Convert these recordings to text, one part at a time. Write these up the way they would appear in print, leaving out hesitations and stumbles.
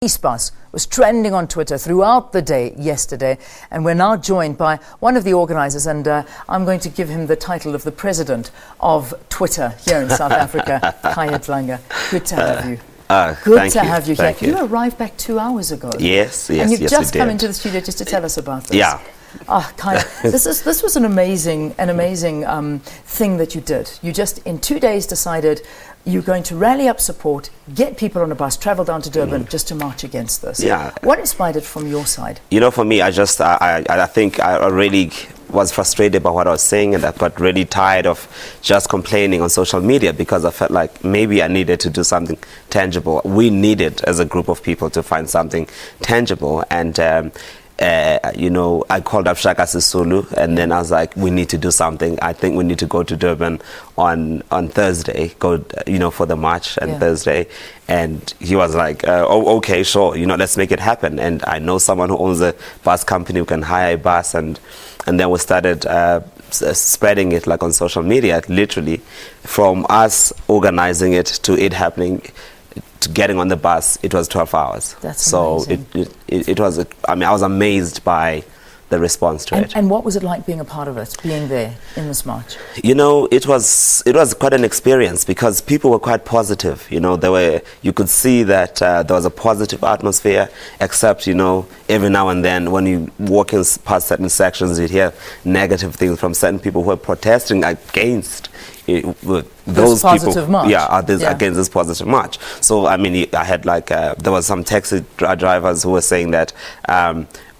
Peace bus was trending on Twitter throughout the day yesterday, and we're now joined by one of the organisers, and I'm going to give him the title of the president of Twitter here in South Africa, Khaya Dlanga. Good to have you. Good to have you here. You arrived back 2 hours ago. Yes, and you've just come into the studio just to tell us about this. Yeah. Khaya, this was an amazing thing that you did. You just in 2 days decided you're going to rally up support, get people on a bus, travel down to Durban just to march against this. Yeah. What inspired it from your side? You know, for me, I think I really was frustrated by what I was saying, and I got really tired of just complaining on social media, because I felt like maybe I needed to do something tangible. We needed, as a group of people, to find something tangible, and you know, I called up Shaka Sisulu, and then I was like, we need to do something. I think we need to go to Durban on Thursday, for the march on Thursday. And he was like, oh, okay, sure, let's make it happen. And I know someone who owns a bus company who can hire a bus, and then we started spreading it like on social media, literally, from us organizing it to it happening. To getting on the bus, it was 12 hours. That's amazing. It was, I was amazed by the response to it. And what was it like being a part of it, being there in this march? It was quite an experience, because people were quite positive. You could see that there was a positive atmosphere, except, every now and then when you walk in past certain sections, you'd hear negative things from certain people who are protesting against those people, against this positive march. So I had there was some taxi drivers who were saying that,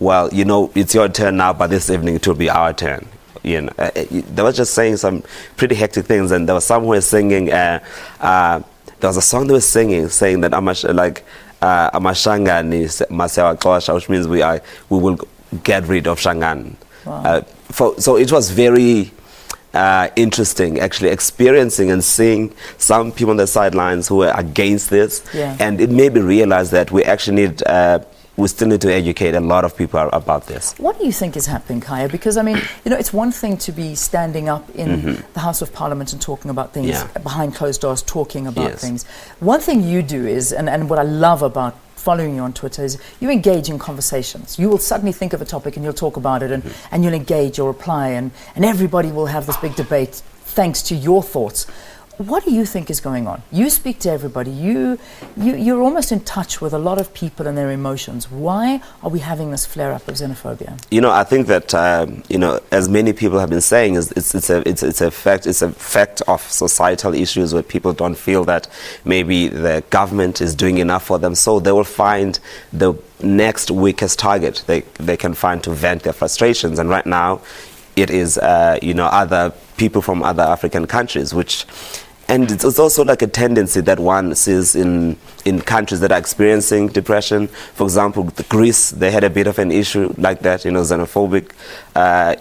well, it's your turn now, but this evening it will be our turn. They were just saying some pretty hectic things, and there was some who were singing. There was a song they were singing, saying that Amashangani Masewa Xosha, which means we will get rid of Shangan. Wow. So it was very interesting, actually, experiencing and seeing some people on the sidelines who were against this, and it made me realize that we actually we still need to educate a lot of people about this. What do you think is happening, Khaya? Because it's one thing to be standing up in the House of Parliament and talking about things behind closed doors, talking about things. One thing you do is, and what I love about following you on Twitter, is you engage in conversations. You will suddenly think of a topic and you'll talk about it, and you'll engage, you'll reply, and everybody will have this big debate thanks to your thoughts. What do you think is going on? You speak to everybody. You're almost in touch with a lot of people and their emotions. Why are we having this flare-up of xenophobia? I think that as many people have been saying, it's a fact of societal issues where people don't feel that maybe the government is doing enough for them, so they will find the next weakest target they can find to vent their frustrations. And right now, it is other people from other African countries, and it's also like a tendency that one sees in countries that are experiencing depression. For example, Greece, they had a bit of an issue like that, xenophobic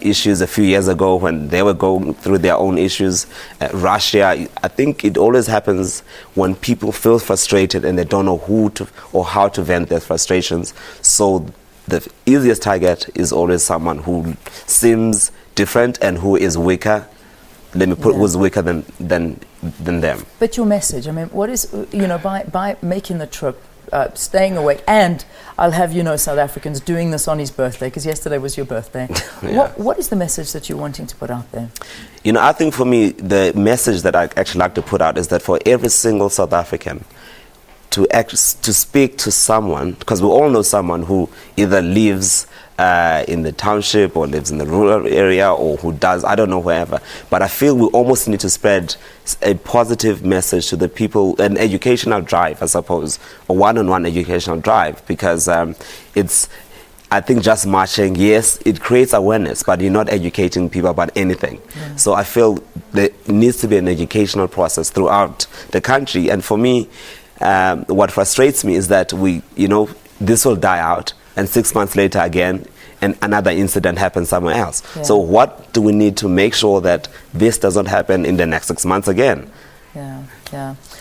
issues a few years ago when they were going through their own issues. Russia, I think it always happens when people feel frustrated and they don't know who to or how to vent their frustrations. So the easiest target is always someone who seems different and who is weaker. Let me put who's weaker than them. But your message, what is, by making the trip, staying away, and I'll have South Africans doing this on his birthday, because yesterday was your birthday. What is the message that you're wanting to put out there? I think for me, the message that I actually like to put out is that for every single South African, to speak to someone, because we all know someone who either lives in the township or lives in the rural area, or who does, I don't know, wherever. But I feel we almost need to spread a positive message to the people, an educational drive, I suppose, a one-on-one educational drive, because it's, I think just marching, yes, it creates awareness, but you're not educating people about anything. So I feel there needs to be an educational process throughout the country. And for me, what frustrates me is that this will die out, and 6 months later again, and another incident happens somewhere else. So what do we need to make sure that this doesn't happen in the next 6 months again? Yeah.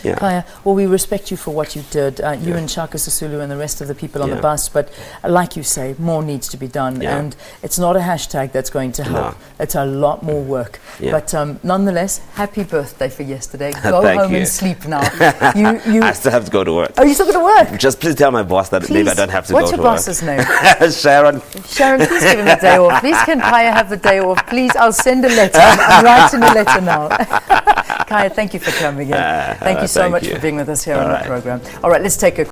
Khaya, well, we respect you for what you did. You and Shaka Sisulu and the rest of the people on the bus, but like you say, more needs to be done. And it's not a hashtag that's going to help. It's a lot more work. But nonetheless, happy birthday for yesterday. Go home and sleep now. I still have to go to work. Oh, you still got to work? Just please tell my boss that maybe I don't have to go to work. What's your boss's name? Sharon. Sharon, please give him a day off. Please can Khaya have the day off? Please, I'll send a letter. I'm writing a letter now. Khaya, thank you for coming in. Thank you so much for being with us here on the program. All right, let's take a